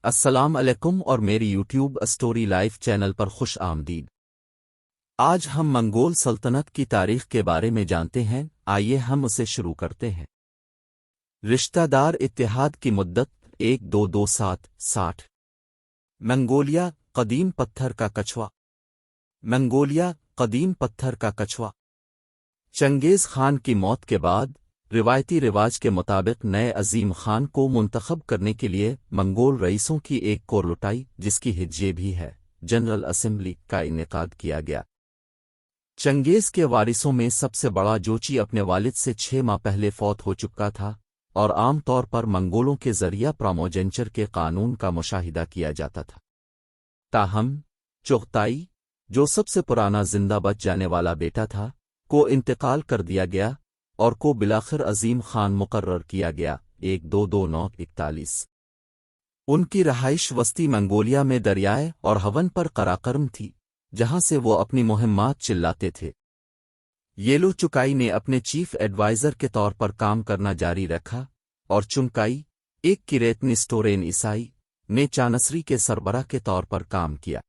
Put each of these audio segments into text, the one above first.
السلام علیکم اور میری یوٹیوب اسٹوری لائف چینل پر خوش آمدید۔ آج ہم منگول سلطنت کی تاریخ کے بارے میں جانتے ہیں، آئیے ہم اسے شروع کرتے ہیں۔ رشتہ دار اتحاد کی مدت 1227 منگولیا قدیم پتھر کا کچھوا۔ منگولیا قدیم پتھر کا کچھوا۔ چنگیز خان کی موت کے بعد روایتی رواج کے مطابق نئے عظیم خان کو منتخب کرنے کے لیے منگول رئیسوں کی ایک کور لٹائی، جس کی ہجے بھی ہے، جنرل اسمبلی کا انعقاد کیا گیا۔ چنگیز کے وارثوں میں سب سے بڑا جوچی اپنے والد سے 6 ماہ پہلے فوت ہو چکا تھا، اور عام طور پر منگولوں کے ذریعہ پراموجنچر کے قانون کا مشاہدہ کیا جاتا تھا۔ تاہم چغتائی، جو سب سے پرانا زندہ بچ جانے والا بیٹا تھا، کو انتقال کر دیا گیا اور کو بلاخر عظیم خان مقرر کیا گیا 122941۔ ان کی رہائش وسطی منگولیا میں دریائے اور ہون پر قراقرم تھی، جہاں سے وہ اپنی مہمات چلاتے تھے۔ یلو چکائی نے اپنے چیف ایڈوائزر کے طور پر کام کرنا جاری رکھا، اور چنکائی، ایک کریتنسٹورین عیسائی، نے چانسری کے سربراہ کے طور پر کام کیا۔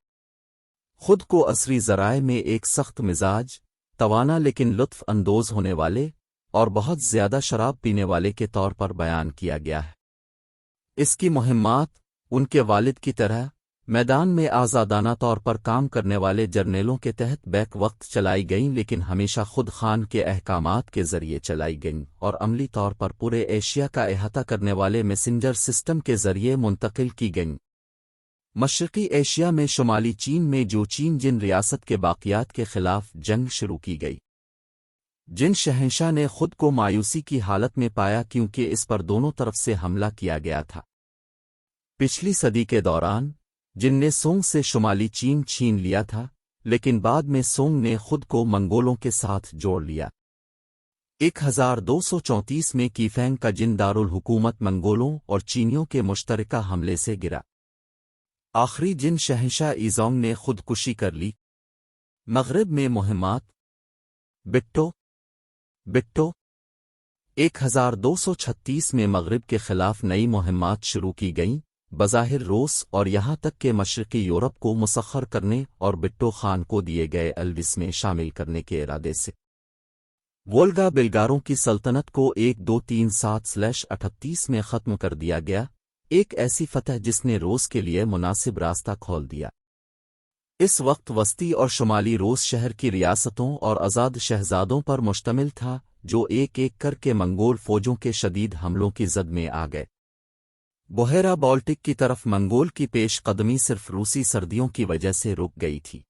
خود کو عصری ذرائع میں ایک سخت مزاج، توانا لیکن لطف اندوز ہونے والے اور بہت زیادہ شراب پینے والے کے طور پر بیان کیا گیا ہے۔ اس کی مہمات، ان کے والد کی طرح، میدان میں آزادانہ طور پر کام کرنے والے جرنیلوں کے تحت بیک وقت چلائی گئیں، لیکن ہمیشہ خود خان کے احکامات کے ذریعے چلائی گئیں اور عملی طور پر پورے ایشیا کا احاطہ کرنے والے میسنجر سسٹم کے ذریعے منتقل کی گئیں۔ مشرقی ایشیا میں شمالی چین میں جو چین جن ریاست کے باقیات کے خلاف جنگ شروع کی گئی۔ جن شہنشاہ نے خود کو مایوسی کی حالت میں پایا کیونکہ اس پر دونوں طرف سے حملہ کیا گیا تھا۔ پچھلی صدی کے دوران جن نے سونگ سے شمالی چین چھین لیا تھا، لیکن بعد میں سونگ نے خود کو منگولوں کے ساتھ جوڑ لیا۔ 1234 میں کیفینگ کا جن دارالحکومت منگولوں اور چینیوں کے مشترکہ حملے سے گرا۔ آخری جن شہنشاہ ایزونگ نے خودکشی کر لی۔ مغرب میں مہمات۔ بٹو 1236 میں مغرب کے خلاف نئی مہمات شروع کی گئیں، بظاہر روس اور یہاں تک کہ مشرقی یورپ کو مسخر کرنے اور بٹو خان کو دیے گئے الوس میں شامل کرنے کے ارادے سے۔ وولگا بلگاروں کی سلطنت کو 1237/38 میں ختم کر دیا گیا، ایک ایسی فتح جس نے روس کے لیے مناسب راستہ کھول دیا۔ اس وقت وسطی اور شمالی روس شہر کی ریاستوں اور آزاد شہزادوں پر مشتمل تھا، جو ایک ایک کر کے منگول فوجوں کے شدید حملوں کی زد میں آ گئے۔ بحیرہ بالٹک کی طرف منگول کی پیش قدمی صرف روسی سردیوں کی وجہ سے رک گئی تھی۔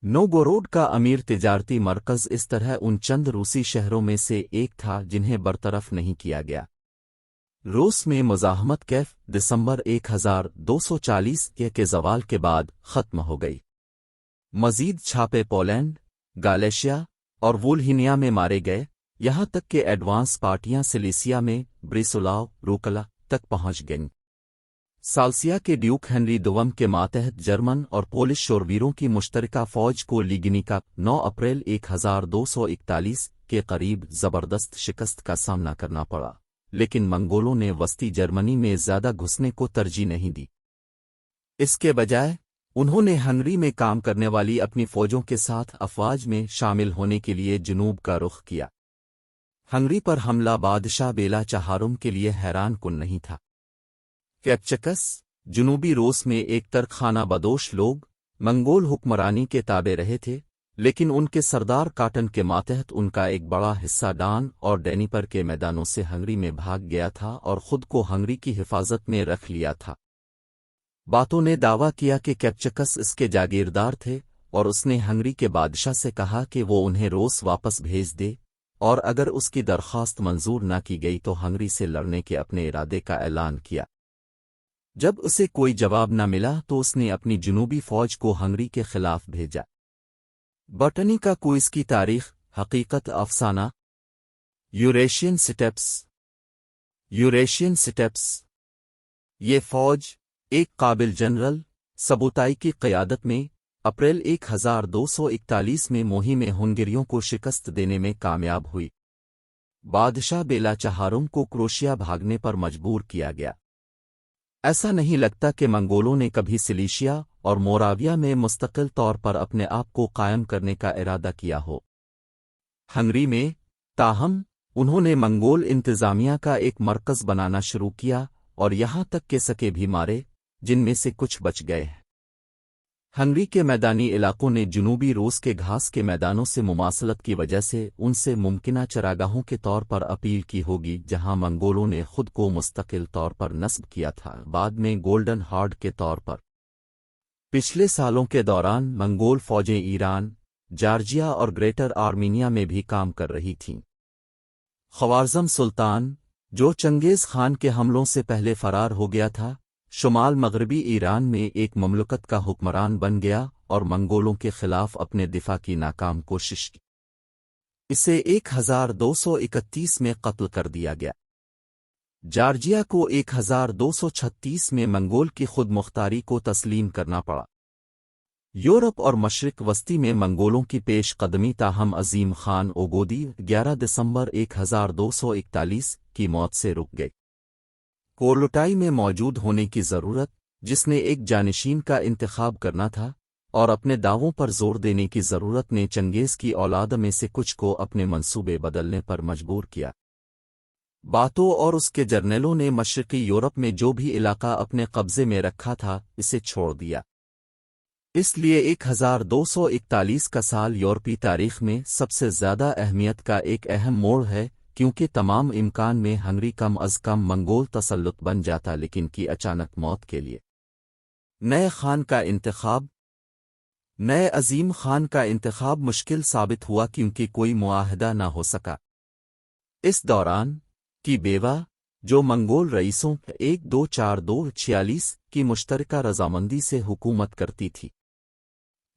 نوگورود کا امیر تجارتی مرکز اس طرح ان چند روسی شہروں میں سے ایک تھا جنہیں برطرف نہیں کیا گیا۔ روس میں مزاحمت کیف دسمبر 1240 کے زوال کے بعد ختم ہو گئی۔ مزید چھاپے پولینڈ، گالیشیا اور وولہینیا میں مارے گئے، یہاں تک کہ ایڈوانس پارٹیاں سلیسیا میں بریسولاو روکلا تک پہنچ گئیں۔ سالسیا کے ڈیوک ہنری دوم کے ماتحت جرمن اور پولش شوربیروں کی مشترکہ فوج کو لیگنیکا 9 اپریل 1241 کے قریب زبردست شکست کا سامنا کرنا پڑا، لیکن منگولوں نے وسطی جرمنی میں زیادہ گھسنے کو ترجیح نہیں دی۔ اس کے بجائے انہوں نے ہنگری میں کام کرنے والی اپنی فوجوں کے ساتھ افواج میں شامل ہونے کے لیے جنوب کا رخ کیا۔ ہنگری پر حملہ بادشاہ بیلا چہارم کے لیے حیران کن نہیں تھا۔ کیپچکس، جنوبی روس میں ایک ترک خانہ بدوش لوگ منگول حکمرانی کے تابع رہے تھے، لیکن ان کے سردار کاٹن کے ماتحت ان کا ایک بڑا حصہ ڈان اور ڈینیپر کے میدانوں سے ہنگری میں بھاگ گیا تھا اور خود کو ہنگری کی حفاظت میں رکھ لیا تھا۔ باتوں نے دعویٰ کیا کہ کیپچکس اس کے جاگیردار تھے، اور اس نے ہنگری کے بادشاہ سے کہا کہ وہ انہیں روس واپس بھیج دے، اور اگر اس کی درخواست منظور نہ کی گئی تو ہنگری سے لڑنے کے اپنے ارادے کا اعلان کیا۔ جب اسے کوئی جواب نہ ملا تو اس نے اپنی جنوبی فوج کو ہنگری کے خلاف بھیجا۔ بٹنی کا کوئز کی تاریخ، حقیقت افسانہ۔ Eurasian steps. یہ فوج، ایک قابل جنرل سبوتائی کی قیادت میں، اپریل 1241 میں مہم ہنگریوں کو شکست دینے میں کامیاب ہوئی۔ بادشاہ بیلا چہارم کو کروشیا بھاگنے پر مجبور کیا گیا۔ ایسا نہیں لگتا کہ منگولوں نے کبھی سلیشیا اور موراویہ میں مستقل طور پر اپنے آپ کو قائم کرنے کا ارادہ کیا ہو۔ ہنگری میں، تاہم، انہوں نے منگول انتظامیہ کا ایک مرکز بنانا شروع کیا اور یہاں تک کہ سکے بھی مارے، جن میں سے کچھ بچ گئے ہیں۔ ہنگری کے میدانی علاقوں نے جنوبی روس کے گھاس کے میدانوں سے مماثلت کی وجہ سے ان سے ممکنہ چراگاہوں کے طور پر اپیل کی ہوگی جہاں منگولوں نے خود کو مستقل طور پر نصب کیا تھا، بعد میں گولڈن ہارڈ کے طور پر۔ پچھلے سالوں کے دوران منگول فوجیں ایران، جارجیا اور گریٹر آرمینیا میں بھی کام کر رہی تھیں۔ خوارزم سلطان، جو چنگیز خان کے حملوں سے پہلے فرار ہو گیا تھا، شمال مغربی ایران میں ایک مملکت کا حکمران بن گیا اور منگولوں کے خلاف اپنے دفاع کی ناکام کوشش کی۔ اسے 1231 میں قتل کر دیا گیا۔ جارجیا کو 1236 میں منگول کی خود مختاری کو تسلیم کرنا پڑا۔ یورپ اور مشرق وسطی میں منگولوں کی پیش قدمی تاہم عظیم خان اوگودی 11 دسمبر 1241 کی موت سے رک گئی۔ کورلوٹائی میں موجود ہونے کی ضرورت، جس نے ایک جانشین کا انتخاب کرنا تھا، اور اپنے دعووں پر زور دینے کی ضرورت نے چنگیز کی اولاد میں سے کچھ کو اپنے منصوبے بدلنے پر مجبور کیا۔ باتو اور اس کے جرنیلوں نے مشرقی یورپ میں جو بھی علاقہ اپنے قبضے میں رکھا تھا اسے چھوڑ دیا۔ اس لیے 1241 کا سال یورپی تاریخ میں سب سے زیادہ اہمیت کا ایک اہم موڑ ہے، کیونکہ تمام امکان میں ہنگری کم از کم منگول تسلط بن جاتا، لیکن کی اچانک موت کے لیے نئے خان کا انتخاب، نئے عظیم خان کا انتخاب مشکل ثابت ہوا کیونکہ کوئی معاہدہ نہ ہو سکا۔ اس دوران کی بیوہ، جو منگول رئیسوں 1242-46 کی مشترکہ رضامندی سے حکومت کرتی تھی،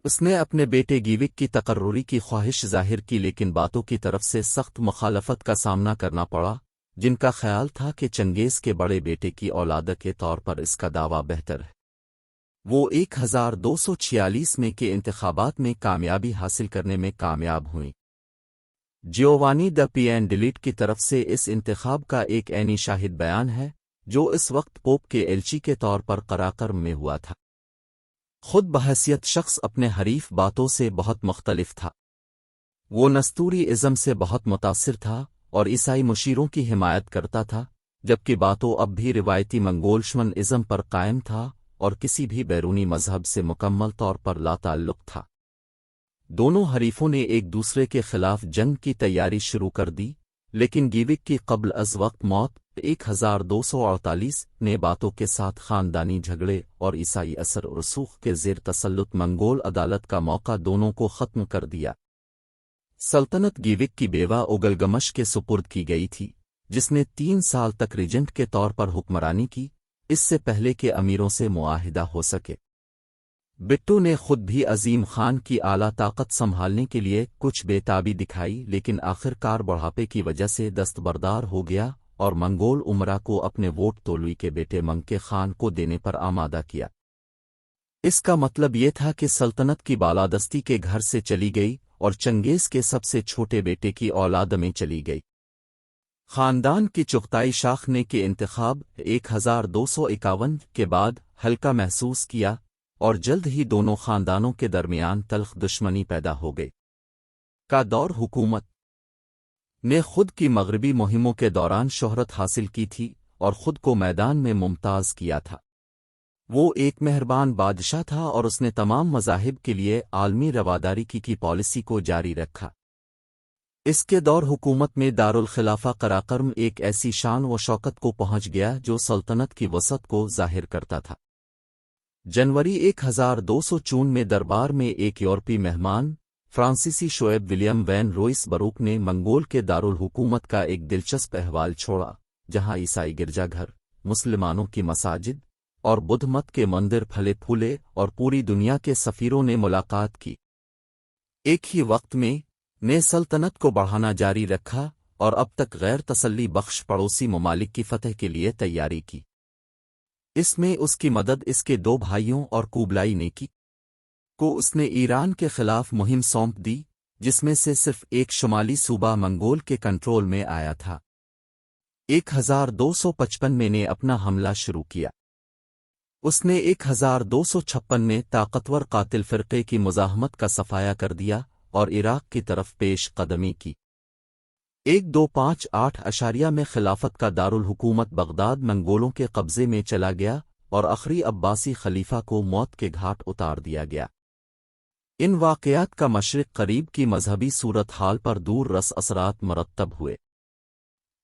اس نے اپنے بیٹے گیوک کی تقرری کی خواہش ظاہر کی، لیکن باتوں کی طرف سے سخت مخالفت کا سامنا کرنا پڑا، جن کا خیال تھا کہ چنگیز کے بڑے بیٹے کی اولاد کے طور پر اس کا دعویٰ بہتر ہے۔ وہ 1246 میں کے انتخابات میں کامیابی حاصل کرنے میں کامیاب ہوئیں۔ جیووانی دا پین ڈیلیٹ کی طرف سے اس انتخاب کا ایک عینی شاہد بیان ہے، جو اس وقت پوپ کے ایلچی کے طور پر قراقرم میں ہوا تھا۔ خود بحیثیت شخص اپنے حریف باتوں سے بہت مختلف تھا۔ وہ نستوری ازم سے بہت متاثر تھا اور عیسائی مشیروں کی حمایت کرتا تھا، جبکہ باتوں اب بھی روایتی منگولشمن ازم پر قائم تھا اور کسی بھی بیرونی مذہب سے مکمل طور پر لا تعلق تھا۔ دونوں حریفوں نے ایک دوسرے کے خلاف جنگ کی تیاری شروع کر دی، لیکن گیوک کی قبل از وقت موت 1248 نے باتوں کے ساتھ خاندانی جھگڑے اور عیسائی اثر و رسوخ کے زیر تسلط منگول عدالت کا موقع دونوں کو ختم کر دیا۔ سلطنت گیوک کی بیوہ اوگلگمش کے سپرد کی گئی تھی، جس نے 3 سال تک ریجنٹ کے طور پر حکمرانی کی، اس سے پہلے کہ امیروں سے معاہدہ ہو سکے۔ بٹو نے خود بھی عظیم خان کی اعلیٰ طاقت سنبھالنے کے لیے کچھ بے تابی دکھائی، لیکن آخر کار بڑھاپے کی وجہ سے دستبردار ہو گیا اور منگول امرا کو اپنے ووٹ تولوی کے بیٹے منگکے خان کو دینے پر آمادہ کیا۔ اس کا مطلب یہ تھا کہ سلطنت کی بالادستی کے گھر سے چلی گئی اور چنگیز کے سب سے چھوٹے بیٹے کی اولاد میں چلی گئی۔ خاندان کی چغتائی شاخ نے کے انتخاب 1251 کے بعد ہلکا محسوس کیا اور جلد ہی دونوں خاندانوں کے درمیان تلخ دشمنی پیدا ہو گئی۔ کا دور حکومت نے خود کی مغربی مہموں کے دوران شہرت حاصل کی تھی اور خود کو میدان میں ممتاز کیا تھا۔ وہ ایک مہربان بادشاہ تھا اور اس نے تمام مذاہب کے لیے عالمی رواداری کی پالیسی کو جاری رکھا۔ اس کے دور حکومت میں دارالخلافہ قراقرم ایک ایسی شان و شوکت کو پہنچ گیا جو سلطنت کی وسعت کو ظاہر کرتا تھا۔ جنوری 1254 میں دربار میں ایک یورپی مہمان، فرانسیسی شعیب ولیم وین روئس بروک نے منگول کے دارالحکومت کا ایک دلچسپ احوال چھوڑا، جہاں عیسائی گرجا گھر، مسلمانوں کی مساجد اور بدھ مت کے مندر پھلے پھولے اور پوری دنیا کے سفیروں نے ملاقات کی۔ ایک ہی وقت میں نے سلطنت کو بڑھانا جاری رکھا اور اب تک غیر تسلی بخش پڑوسی ممالک کی فتح کے لیے تیاری کی۔ اس میں اس کی مدد اس کے 2 بھائیوں اور کوبلائی نے کی کو اس نے ایران کے خلاف مہم سونپ دی، جس میں سے صرف ایک شمالی صوبہ منگول کے کنٹرول میں آیا تھا۔ 1255 میں نے اپنا حملہ شروع کیا۔ اس نے 1256 میں طاقتور قاتل فرقے کی مزاحمت کا صفایا کر دیا اور عراق کی طرف پیش قدمی کی۔ 1258 میں خلافت کا دارالحکومت بغداد منگولوں کے قبضے میں چلا گیا اور آخری عباسی خلیفہ کو موت کے گھاٹ اتار دیا گیا۔ ان واقعات کا مشرق قریب کی مذہبی صورتحال پر دور رس اثرات مرتب ہوئے۔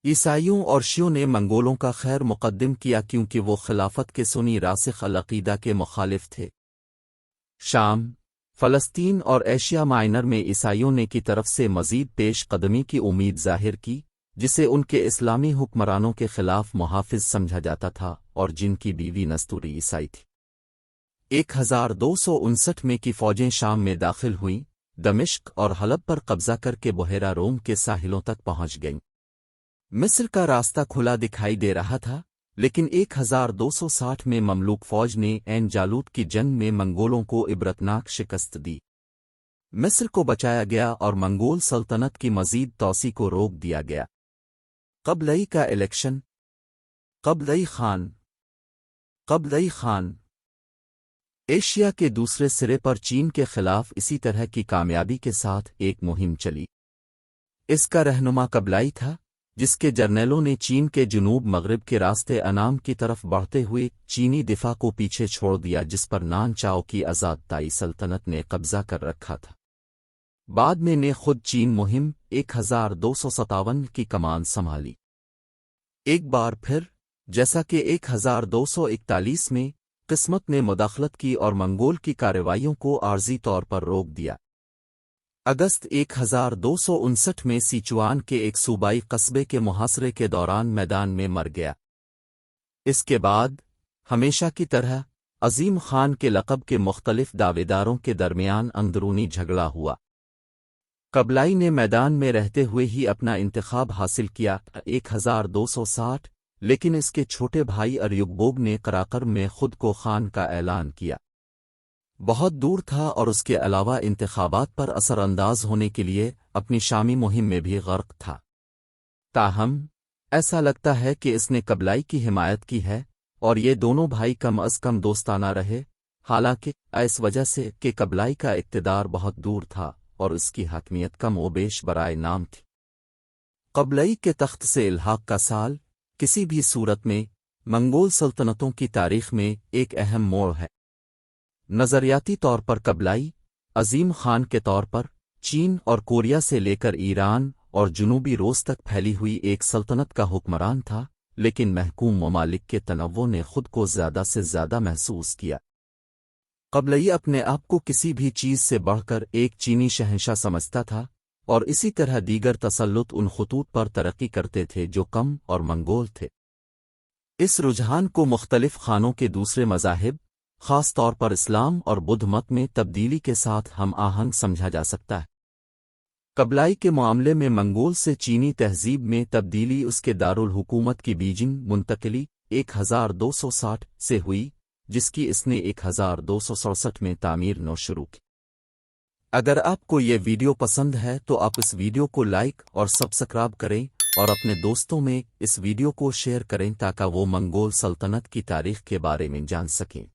عیسائیوں اور شیعوں نے منگولوں کا خیر مقدم کیا کیونکہ وہ خلافت کے سنی راسخ العقیدہ کے مخالف تھے۔ شام، فلسطین اور ایشیا مائنر میں عیسائیوں نے کی طرف سے مزید پیش قدمی کی امید ظاہر کی، جسے ان کے اسلامی حکمرانوں کے خلاف محافظ سمجھا جاتا تھا اور جن کی بیوی نستوری عیسائی تھی۔ 1259 میں کی فوجیں شام میں داخل ہوئیں، دمشق اور حلب پر قبضہ کر کے بحیرہ روم کے ساحلوں تک پہنچ گئیں۔ مصر کا راستہ کھلا دکھائی دے رہا تھا، لیکن 1260 میں مملوک فوج نے عین جالوت کی جنگ میں منگولوں کو عبرتناک شکست دی۔ مصر کو بچایا گیا اور منگول سلطنت کی مزید توسیع کو روک دیا گیا۔ قبلئی کا الیکشن۔ قبلئی خان ایشیا کے دوسرے سرے پر چین کے خلاف اسی طرح کی کامیابی کے ساتھ ایک مہم چلی۔ اس کا رہنما قبلائی تھا، جس کے جرنیلوں نے چین کے جنوب مغرب کے راستے انام کی طرف بڑھتے ہوئے چینی دفاع کو پیچھے چھوڑ دیا جس پر نان چاؤ کی آزاد تائی سلطنت نے قبضہ کر رکھا تھا۔ بعد میں نے خود چین مہم 1257 کی کمان سنبھالی۔ ایک بار پھر، جیسا کہ 1241 میں، قسمت نے مداخلت کی اور منگول کی کارروائیوں کو عارضی طور پر روک دیا۔ اگست 1259 میں سیچوان کے ایک صوبائی قصبے کے محاصرے کے دوران میدان میں مر گیا۔ اس کے بعد، ہمیشہ کی طرح، عظیم خان کے لقب کے مختلف دعویداروں کے درمیان اندرونی جھگڑا ہوا۔ قبلائی نے میدان میں رہتے ہوئے ہی اپنا انتخاب حاصل کیا 1260، لیکن اس کے چھوٹے بھائی اریوگبوگ نے قراقرم میں خود کو خان کا اعلان کیا۔ بہت دور تھا اور اس کے علاوہ انتخابات پر اثر انداز ہونے کے لیے اپنی شامی مہم میں بھی غرق تھا۔ تاہم، ایسا لگتا ہے کہ اس نے قبلائی کی حمایت کی ہے اور یہ دونوں بھائی کم از کم دوستانہ رہے، حالانکہ اس وجہ سے کہ قبلائی کا اقتدار بہت دور تھا اور اس کی حاکمیت کم و بیش برائے نام تھی۔ قبلائی کے تخت سے الحاق کا سال کسی بھی صورت میں منگول سلطنتوں کی تاریخ میں ایک اہم موڑ ہے۔ نظریاتی طور پر قبلائی، عظیم خان کے طور پر، چین اور کوریا سے لے کر ایران اور جنوبی روس تک پھیلی ہوئی ایک سلطنت کا حکمران تھا، لیکن محکوم ممالک کے تنوع نے خود کو زیادہ سے زیادہ محسوس کیا۔ قبلائی اپنے آپ کو کسی بھی چیز سے بڑھ کر ایک چینی شہنشاہ سمجھتا تھا، اور اسی طرح دیگر تسلط ان خطوط پر ترقی کرتے تھے جو کم اور منگول تھے۔ اس رجحان کو مختلف خانوں کے دوسرے مذاہب، خاص طور پر اسلام اور بدھ مت میں تبدیلی کے ساتھ ہم آہنگ سمجھا جا سکتا ہے۔ قبلائی کے معاملے میں منگول سے چینی تہذیب میں تبدیلی اس کے دارالحکومت کی بیجنگ منتقلی 1260 سے ہوئی، جس کی اس نے 1267 میں تعمیر نو شروع کی۔ اگر آپ کو یہ ویڈیو پسند ہے تو آپ اس ویڈیو کو لائک اور سبسکرائب کریں اور اپنے دوستوں میں اس ویڈیو کو شیئر کریں تاکہ وہ منگول سلطنت کی تاریخ کے بارے میں جان سکیں۔